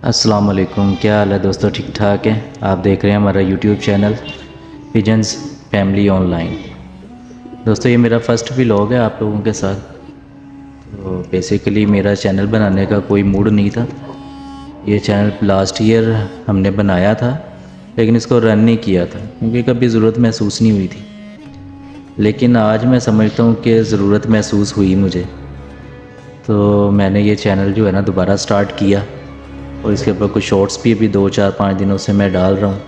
السلام علیکم، کیا حال ہے دوستو؟ ٹھیک ٹھاک ہیں؟ آپ دیکھ رہے ہیں ہمارا YouTube channel pigeons family on line. دوستو یہ میرا فرسٹ ولاگ ہے آپ لوگوں کے ساتھ۔ تو بیسیکلی میرا چینل بنانے کا کوئی موڈ نہیں تھا۔ یہ چینل لاسٹ ایئر ہم نے بنایا تھا، لیکن اس کو رن نہیں کیا تھا کیونکہ کبھی ضرورت محسوس نہیں ہوئی تھی۔ لیکن آج میں سمجھتا ہوں کہ ضرورت محسوس ہوئی مجھے، تو میں نے یہ چینل جو ہے نا دوبارہ سٹارٹ کیا، اور اس کے اوپر کچھ شارٹس بھی ابھی 2-4-5 دنوں سے میں ڈال رہا ہوں۔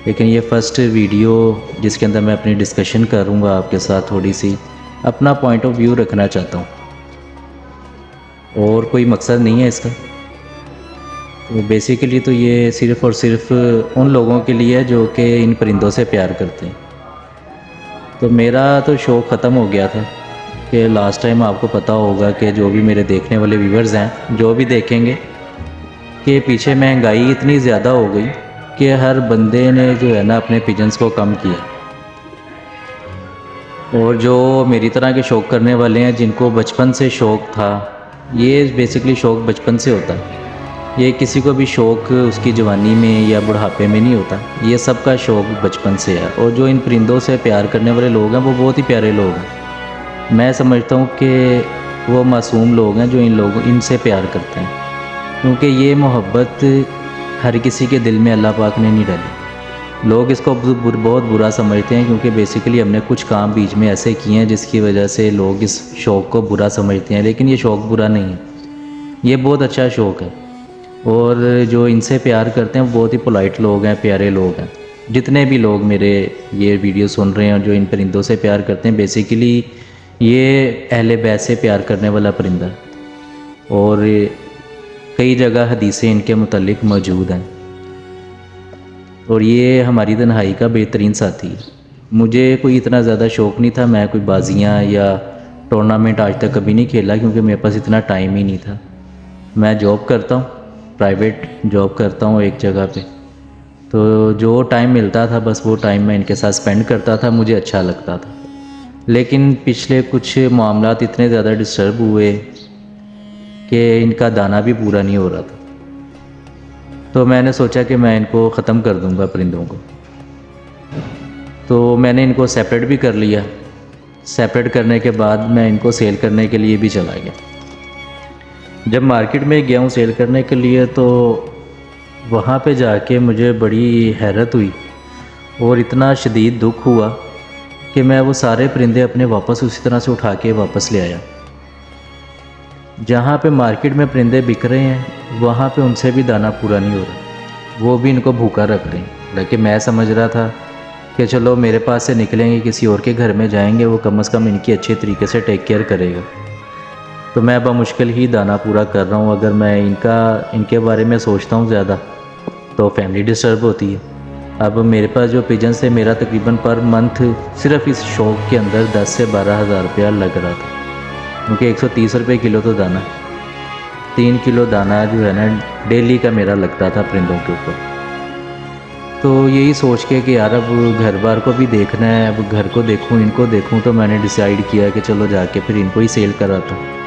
لیکن یہ فرسٹ ویڈیو جس کے اندر میں اپنی ڈسکشن کروں گا آپ کے ساتھ، تھوڑی سی اپنا پوائنٹ آف ویو رکھنا چاہتا ہوں، اور کوئی مقصد نہیں ہے اس کا۔ تو بیسیکلی تو یہ صرف اور صرف ان لوگوں کے لیے ہے جو کہ ان پرندوں سے پیار کرتے ہیں۔ تو میرا تو شوق ختم ہو گیا تھا کہ لاسٹ ٹائم آپ کو پتہ ہوگا کہ جو بھی میرے دیکھنے والے ویورز ہیں، جو بھی دیکھیں گے، کہ پیچھے مہنگائی اتنی زیادہ ہو گئی کہ ہر بندے نے جو ہے نا اپنے پیجنز کو کم کیا، اور جو میری طرح کے شوق کرنے والے ہیں، جن کو بچپن سے شوق تھا، یہ بیسیکلی شوق بچپن سے ہوتا ہے۔ یہ کسی کو بھی شوق اس کی جوانی میں یا بڑھاپے میں نہیں ہوتا، یہ سب کا شوق بچپن سے ہے۔ اور جو ان پرندوں سے پیار کرنے والے لوگ ہیں وہ بہت ہی پیارے لوگ ہیں۔ میں سمجھتا ہوں کہ وہ معصوم لوگ ہیں جو ان سے پیار کرتے ہیں، کیونکہ یہ محبت ہر کسی کے دل میں اللہ پاک نے نہیں ڈالی۔ لوگ اس کو بہت برا سمجھتے ہیں، کیونکہ بیسیکلی ہم نے کچھ کام بیچ میں ایسے کیے ہیں جس کی وجہ سے لوگ اس شوق کو برا سمجھتے ہیں، لیکن یہ شوق برا نہیں ہے، یہ بہت اچھا شوق ہے۔ اور جو ان سے پیار کرتے ہیں وہ بہت ہی پولائٹ لوگ ہیں، پیارے لوگ ہیں۔ جتنے بھی لوگ میرے یہ ویڈیو سن رہے ہیں جو ان پرندوں سے پیار کرتے ہیں، بیسیکلی یہ اہل بیت سے پیار کرنے والا پرندہ ہے، اور کئی جگہ حدیثیں ان کے متعلق موجود ہیں، اور یہ ہماری تنہائی کا بہترین ساتھی ہے۔ مجھے کوئی اتنا زیادہ شوق نہیں تھا، میں کوئی بازیاں یا ٹورنامنٹ آج تک کبھی نہیں کھیلا، کیونکہ میرے پاس اتنا ٹائم ہی نہیں تھا۔ میں جاب کرتا ہوں، پرائیویٹ جاب کرتا ہوں ایک جگہ پہ، تو جو ٹائم ملتا تھا بس وہ ٹائم میں ان کے ساتھ سپینڈ کرتا تھا، مجھے اچھا لگتا تھا۔ لیکن پچھلے کچھ معاملات اتنے زیادہ ڈسٹرب ہوئے کہ ان کا دانہ بھی پورا نہیں ہو رہا تھا، تو میں نے سوچا کہ میں ان کو ختم کر دوں گا، پرندوں کو۔ تو میں نے ان کو سیپریٹ بھی کر لیا۔ سیپریٹ کرنے کے بعد میں ان کو سیل کرنے کے لیے بھی چلا گیا۔ جب مارکیٹ میں گیا ہوں سیل کرنے کے لیے، تو وہاں پہ جا کے مجھے بڑی حیرت ہوئی اور اتنا شدید دکھ ہوا کہ میں وہ سارے پرندے اپنے واپس اسی طرح سے اٹھا کے واپس لے آیا۔ جہاں پہ مارکیٹ میں پرندے بک رہے ہیں وہاں پہ ان سے بھی دانہ پورا نہیں ہو رہا، وہ بھی ان کو بھوکا رکھ رہے ہیں۔ لیکن میں سمجھ رہا تھا کہ چلو میرے پاس سے نکلیں گے، کسی اور کے گھر میں جائیں گے، وہ کم از کم ان کی اچھے طریقے سے ٹیک کیئر کرے گا۔ تو میں بمشکل ہی دانہ پورا کر رہا ہوں۔ اگر میں ان کے بارے میں سوچتا ہوں زیادہ تو فیملی ڈسٹرب ہوتی ہے۔ اب میرے پاس جو پیجنز تھے، میرا تقریباً پر منتھ صرف اس شوق کے اندر 10 سے 12 ہزار روپیہ لگ رہا تھا، کیونکہ 130 روپے کلو تو دانہ، 3 کلو دانہ جو ہے نا ڈیلی کا میرا لگتا تھا پرندوں کے اوپر۔ تو یہی سوچ کے کہ یار اب گھر بار کو بھی دیکھنا ہے، اب گھر کو دیکھوں، ان کو دیکھوں، تو میں نے ڈیسائیڈ کیا کہ چلو جا کے پھر ان کو ہی سیل کراتا ہوں۔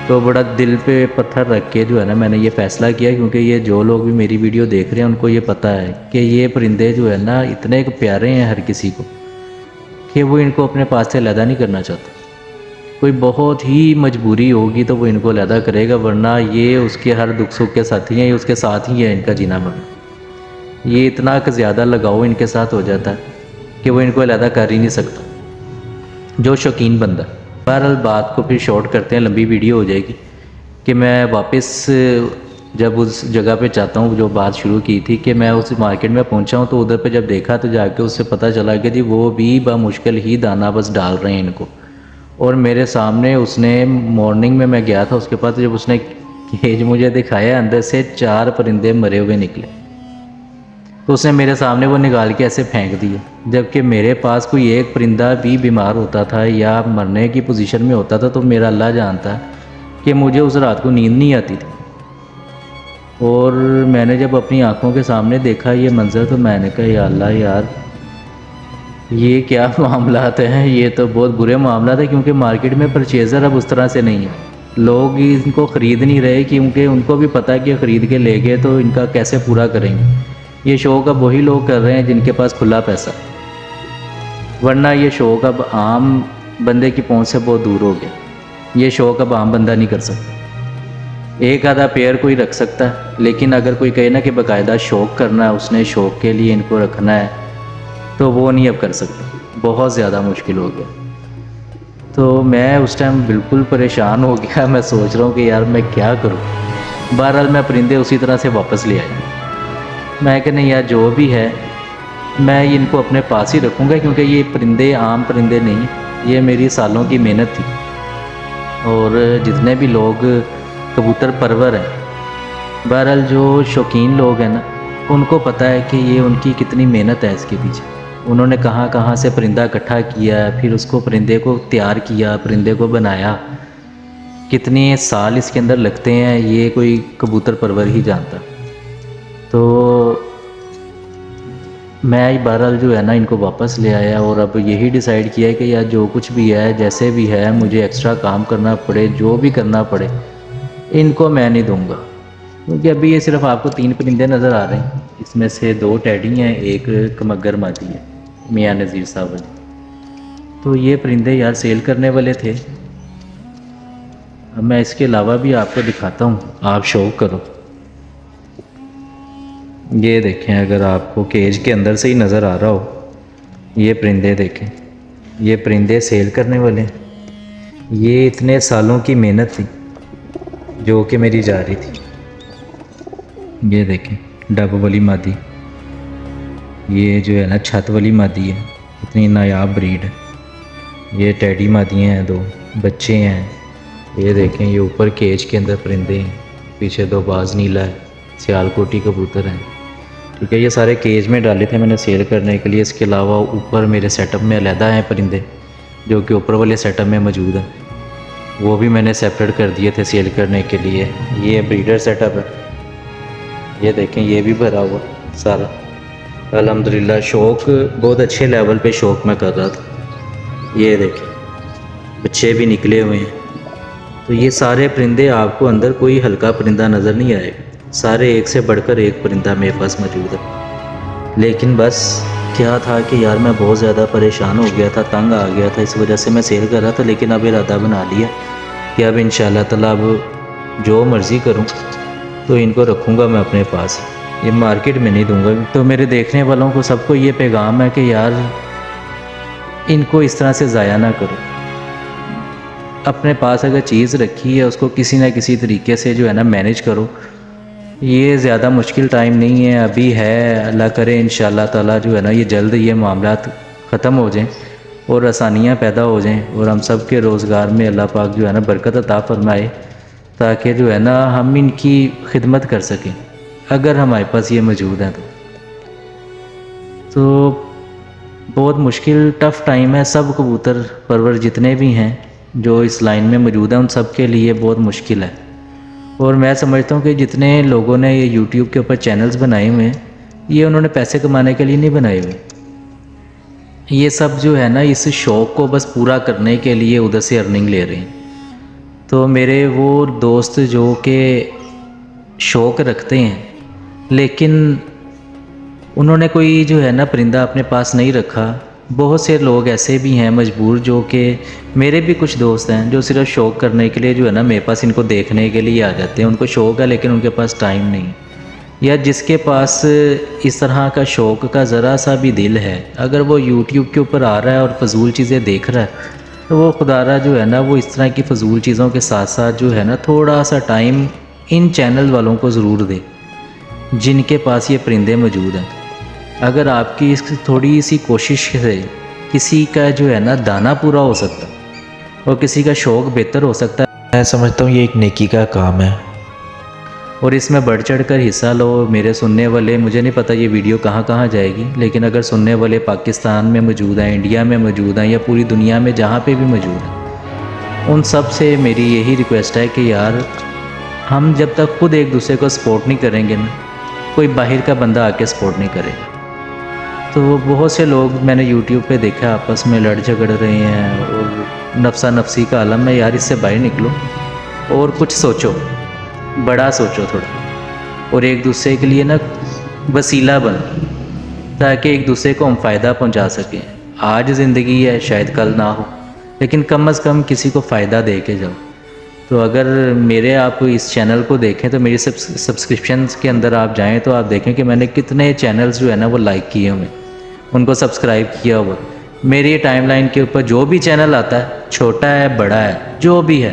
تو بڑا دل پہ پتھر رکھ کے جو ہے نا میں نے یہ فیصلہ کیا، کیونکہ یہ جو لوگ بھی میری ویڈیو دیکھ رہے ہیں ان کو یہ پتہ ہے کہ یہ پرندے جو ہے نا اتنے پیارے ہیں ہر کسی کو کہ وہ ان کو اپنے پاس سے علیحدہ نہیں کرنا چاہتا۔ کوئی بہت ہی مجبوری ہوگی تو وہ ان کو علیحدہ کرے گا، ورنہ یہ اس کے ہر دکھ سکھ کے ساتھی ہیں، یہ اس کے ساتھ ہی ہے ان کا جینا مرنا۔ یہ اتنا کہ زیادہ لگاؤ ان کے ساتھ ہو جاتا ہے کہ وہ ان کو علیحدہ کر ہی نہیں سکتا، جو شوقین بندہ۔ بہرحال بات کو پھر شارٹ کرتے ہیں، لمبی ویڈیو ہو جائے گی، کہ میں واپس جب اس جگہ پہ چاہتا ہوں جو بات شروع کی تھی کہ میں اس مارکیٹ میں پہنچا ہوں، تو ادھر پہ جب دیکھا تو جا کے اس سے پتہ چلا کہ جی وہ بھی بمشکل ہی دانہ بس ڈال رہے ہیں ان کو۔ اور میرے سامنے اس نے مارننگ میں گیا تھا اس کے پاس، جب اس نے کیج مجھے دکھایا، اندر سے 4 پرندے مرے ہوئے نکلے، تو اس نے میرے سامنے وہ نکال کے ایسے پھینک دیے، جبکہ میرے پاس کوئی ایک پرندہ بھی بیمار ہوتا تھا یا مرنے کی پوزیشن میں ہوتا تھا تو میرا اللہ جانتا ہے کہ مجھے اس رات کو نیند نہیں آتی تھی۔ اور میں نے جب اپنی آنکھوں کے سامنے دیکھا یہ منظر، تو میں نے کہا یا اللہ یار یہ کیا معاملات ہیں، یہ تو بہت برے معاملات ہیں، کیونکہ مارکیٹ میں پرچیزر اب اس طرح سے نہیں ہے۔ لوگ ان کو خرید نہیں رہے کیونکہ ان کو بھی پتہ ہے کہ خرید کے لے گئے تو ان کا کیسے پورا کریں گے۔ یہ شوق اب وہی لوگ کر رہے ہیں جن کے پاس کھلا پیسہ، ورنہ یہ شوق اب عام بندے کی پہنچ سے بہت دور ہو گیا۔ یہ شوق اب عام بندہ نہیں کر سکتا۔ ایک آدھا پیئر کوئی رکھ سکتا ہے، لیکن اگر کوئی کہے نا کہ باقاعدہ شوق کرنا ہے، اس نے شوق کے لیے ان کو رکھنا ہے، تو وہ نہیں اب کر سکتا، بہت زیادہ مشکل ہو گیا۔ تو میں اس ٹائم بالکل پریشان ہو گیا، میں سوچ رہا ہوں کہ یار میں کیا کروں۔ بہرحال میں پرندے اسی طرح سے واپس لے آیا۔ میں کہ نہیں یار جو بھی ہے میں ان کو اپنے پاس ہی رکھوں گا، کیونکہ یہ پرندے عام پرندے نہیں، یہ میری سالوں کی محنت تھی۔ اور جتنے بھی لوگ کبوتر پرور ہیں، بہرحال جو شوقین لوگ ہیں نا، ان کو پتہ ہے کہ یہ ان کی کتنی محنت ہے اس کے پیچھے۔ انہوں نے کہاں کہاں سے پرندہ اکٹھا کیا، پھر اس کو پرندے کو تیار کیا، پرندے کو بنایا، کتنے سال اس کے اندر لگتے ہیں یہ کوئی کبوتر پرور ہی جانتا۔ تو میں بہرحال جو ہے نا ان کو واپس لے آیا، اور اب یہی ڈیسائیڈ کیا ہے کہ یار جو کچھ بھی ہے، جیسے بھی ہے، مجھے ایکسٹرا کام کرنا پڑے، جو بھی کرنا پڑے، ان کو میں نہیں دوں گا۔ کیونکہ ابھی یہ صرف آپ کو 3 پرندے نظر آ رہے ہیں، اس میں سے 2 ٹیڈی ہیں، ایک کمگر مادی ہے، میاں نذیر صاحب والی۔ تو یہ پرندے یار سیل کرنے والے تھے۔ اب میں اس کے علاوہ بھی آپ کو دکھاتا ہوں، آپ شوق کرو۔ یہ دیکھیں، اگر آپ کو کیج کے اندر سے ہی نظر آ رہا ہو، یہ پرندے دیکھیں، یہ پرندے سیل کرنے والے ہیں۔ یہ اتنے سالوں کی محنت تھی جو کہ میری جاری تھی۔ یہ دیکھیں ڈب والی مادی، یہ جو ہے نا چھت والی مادی ہے، اتنی نایاب بریڈ ہے۔ یہ ٹیڈی مادیاں ہیں، 2 بچے ہیں۔ یہ دیکھیں، یہ اوپر کیج کے اندر پرندے ہیں، پیچھے 2 باز نیلا ہے، سیال کوٹی کبوتر ہیں۔ ٹھیک ہے، یہ سارے کیج میں ڈالے تھے میں نے سیل کرنے کے لیے۔ اس کے علاوہ اوپر میرے سیٹ اپ میں علیحدہ ہیں پرندے جو کہ اوپر والے سیٹ اپ میں موجود ہیں، وہ بھی میں نے سیپریٹ کر دیے تھے سیل کرنے کے لیے۔ یہ بریڈر سیٹ اپ ہے، یہ دیکھیں، یہ بھی بھرا ہوا سارا۔ الحمدللہ شوق بہت اچھے لیول پہ شوق میں کر رہا تھا۔ یہ دیکھیں بچے بھی نکلے ہوئے ہیں۔ تو یہ سارے پرندے آپ کو اندر کوئی ہلکا پرندہ نظر نہیں آئے گا، سارے ایک سے بڑھ کر ایک پرندہ میرے پاس موجود ہے۔ لیکن بس کیا تھا کہ یار میں بہت زیادہ پریشان ہو گیا تھا، تنگ آ گیا تھا، اس وجہ سے میں سیل کر رہا تھا۔ لیکن اب ارادہ بنا لیا کہ اب انشاءاللہ تعالیٰ اب جو مرضی کروں تو ان کو رکھوں گا میں اپنے پاس، یہ مارکیٹ میں نہیں دوں گا۔ تو میرے دیکھنے والوں کو سب کو یہ پیغام ہے کہ یار ان کو اس طرح سے ضائع نہ کرو۔ اپنے پاس اگر چیز رکھی ہے اس کو کسی نہ کسی طریقے سے جو ہے نا مینیج کرو۔ یہ زیادہ مشکل ٹائم نہیں ہے، ابھی ہے، اللہ کرے انشاءاللہ تعالیٰ جو ہے نا یہ جلد یہ معاملات ختم ہو جائیں اور آسانیاں پیدا ہو جائیں، اور ہم سب کے روزگار میں اللہ پاک جو ہے نا برکت عطا فرمائے، تاکہ جو ہے نا ہم ان کی خدمت کر سکیں اگر ہمارے پاس یہ موجود ہیں تو بہت مشکل ٹف ٹائم ہے۔ سب کبوتر پرور جتنے بھی ہیں جو اس لائن میں موجود ہیں ان سب کے لیے بہت مشکل ہے۔ اور میں سمجھتا ہوں کہ جتنے لوگوں نے یہ یوٹیوب کے اوپر چینلز بنائے ہوئے ہیں، یہ انہوں نے پیسے کمانے کے لیے نہیں بنائے ہوئے، یہ سب جو ہے نا اس شوق کو بس پورا کرنے کے لیے ادھر سے ارننگ لے رہے ہیں۔ تو میرے وہ دوست جو کہ شوق رکھتے ہیں لیکن انہوں نے کوئی جو ہے نا پرندہ اپنے پاس نہیں رکھا، بہت سے لوگ ایسے بھی ہیں مجبور، جو کہ میرے بھی کچھ دوست ہیں جو صرف شوق کرنے کے لیے جو ہے نا میرے پاس ان کو دیکھنے کے لیے آ جاتے ہیں۔ ان کو شوق ہے لیکن ان کے پاس ٹائم نہیں، یا جس کے پاس اس طرح کا شوق کا ذرا سا بھی دل ہے، اگر وہ یوٹیوب کے اوپر آ رہا ہے اور فضول چیزیں دیکھ رہا ہے تو وہ خدارہ جو ہے نا وہ اس طرح کی فضول چیزوں کے ساتھ ساتھ جو ہے نا تھوڑا سا ٹائم ان چینل والوں کو ضرور دے جن کے پاس یہ پرندے موجود ہیں۔ اگر آپ کی اس تھوڑی سی کوشش سے کسی کا جو ہے نا دانہ پورا ہو سکتا اور کسی کا شوق بہتر ہو سکتا ہے، میں سمجھتا ہوں یہ ایک نیکی کا کام ہے، اور اس میں بڑھ چڑھ کر حصہ لو۔ میرے سننے والے، مجھے نہیں پتہ یہ ویڈیو کہاں کہاں جائے گی، لیکن اگر سننے والے پاکستان میں موجود ہیں، انڈیا میں موجود ہیں، یا پوری دنیا میں جہاں پہ بھی موجود ہیں، ان سب سے میری یہی ریکویسٹ ہے کہ یار ہم جب تک خود ایک دوسرے کو سپورٹ نہیں کریں گے نا، کوئی باہر کا بندہ آ کے سپورٹ نہیں کرے گا۔ تو بہت سے لوگ میں نے یوٹیوب پہ دیکھا آپس میں لڑ جھگڑ رہے ہیں اور نفسا نفسی کا عالم ہے، یار اس سے باہر نکلو۔ اور کچھ سوچو، بڑا سوچو تھوڑا، اور ایک دوسرے کے لیے نا وسیلہ بنو، تاکہ ایک دوسرے کو ہم فائدہ پہنچا سکیں۔ آج زندگی ہے، شاید کل نہ ہو، لیکن کم از کم کسی کو فائدہ دے کے جاؤ۔ تو اگر میرے آپ اس چینل کو دیکھیں تو میری سبسکرپشنز کے اندر آپ جائیں تو آپ دیکھیں کہ میں نے کتنے چینلز جو ہے نا وہ لائک کیے ہوئے، ان کو سبسکرائب کیا ہوا۔ میری ٹائم لائن کے اوپر جو بھی چینل آتا ہے، چھوٹا ہے بڑا ہے جو بھی ہے،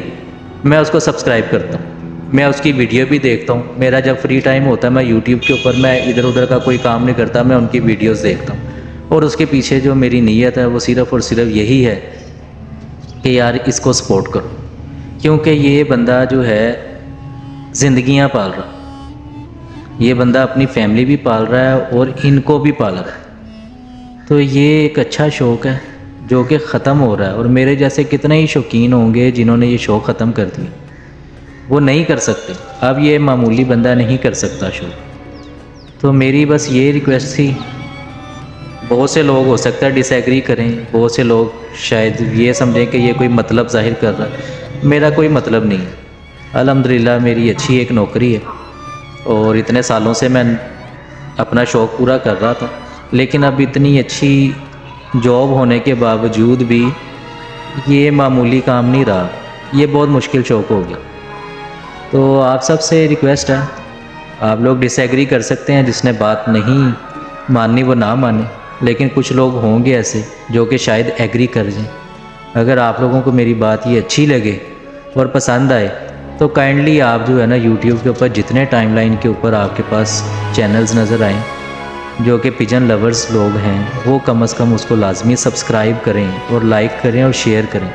میں اس کو سبسکرائب کرتا ہوں، میں اس کی ویڈیو بھی دیکھتا ہوں۔ میرا جب فری ٹائم ہوتا ہے میں یوٹیوب کے اوپر میں ادھر ادھر کا کوئی کام نہیں کرتا، میں ان کی ویڈیوز دیکھتا ہوں، اور اس کے پیچھے جو میری نیت ہے وہ صرف اور صرف یہی ہے کہ یار اس کو سپورٹ کرو، کیونکہ یہ بندہ جو ہے زندگیاں پال رہا، یہ بندہ اپنی فیملی بھی پال رہا ہے اور ان کو بھی پال رہا ہے۔ تو یہ ایک اچھا شوق ہے جو کہ ختم ہو رہا ہے، اور میرے جیسے کتنے ہی شوقین ہوں گے جنہوں نے یہ شوق ختم کر دیا، وہ نہیں کر سکتے۔ اب یہ معمولی بندہ نہیں کر سکتا شوق۔ تو میری بس یہ ریکویسٹ تھی، بہت سے لوگ ہو سکتا ہے ڈس ایگری کریں، بہت سے لوگ شاید یہ سمجھیں کہ یہ کوئی مطلب ظاہر کر رہا ہے، میرا کوئی مطلب نہیں ہے۔ الحمدللہ میری اچھی ایک نوکری ہے، اور اتنے سالوں سے میں اپنا شوق پورا کر رہا تھا، لیکن اب اتنی اچھی جاب ہونے کے باوجود بھی یہ معمولی کام نہیں رہا، یہ بہت مشکل شوق ہو گیا۔ تو آپ سب سے ریکویسٹ ہے، آپ لوگ ڈس ایگری کر سکتے ہیں، جس نے بات نہیں ماننی وہ نہ مانے، لیکن کچھ لوگ ہوں گے ایسے جو کہ شاید ایگری کر جائیں۔ اگر آپ لوگوں کو میری بات یہ اچھی لگے اور پسند آئے تو کائنڈلی آپ جو ہے نا یوٹیوب کے اوپر جتنے ٹائم لائن کے اوپر آپ کے پاس چینلز نظر آئیں جو کہ پجن لورز لوگ ہیں، وہ کم از کم اس کو لازمی سبسکرائب کریں اور لائک کریں اور شیئر کریں۔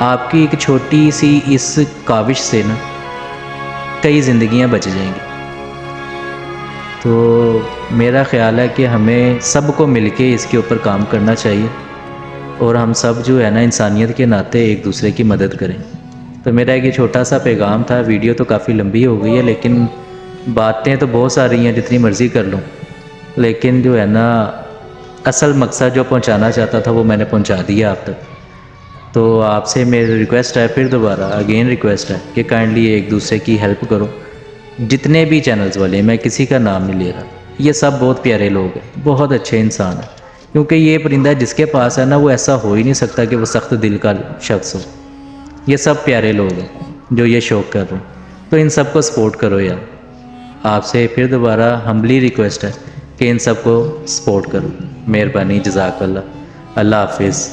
آپ کی ایک چھوٹی سی اس کاوش سے نا کئی زندگیاں بچ جائیں گی۔ تو میرا خیال ہے کہ ہمیں سب کو مل کے اس کے اوپر کام کرنا چاہیے، اور ہم سب جو ہے نا انسانیت کے ناطے ایک دوسرے کی مدد کریں۔ تو میرا ایک یہ چھوٹا سا پیغام تھا، ویڈیو تو کافی لمبی ہو گئی ہے، لیکن باتیں تو بہت ساری ہیں، جتنی مرضی کر لوں، لیکن جو ہے نا اصل مقصد جو پہنچانا چاہتا تھا وہ میں نے پہنچا دیا آپ تک۔ تو آپ سے میری ریکویسٹ ہے، پھر دوبارہ اگین ریکویسٹ ہے کہ کائنڈلی ایک دوسرے کی ہیلپ کرو۔ جتنے بھی چینلز والے ہیں، میں کسی کا نام نہیں لے رہا، یہ سب بہت پیارے لوگ ہیں، بہت اچھے انسان ہیں، کیونکہ یہ پرندہ جس کے پاس ہے نا وہ ایسا ہو ہی نہیں سکتا کہ وہ سخت دل کا شخص ہو۔ یہ سب پیارے لوگ ہیں جو یہ شوق کر رہے ہیں، تو ان سب کو سپورٹ کرو یار۔ آپ سے پھر دوبارہ ہمبلی ریکویسٹ ہے کہ ان سب کو سپورٹ کرو۔ مہربانی، جزاک اللہ، اللہ حافظ۔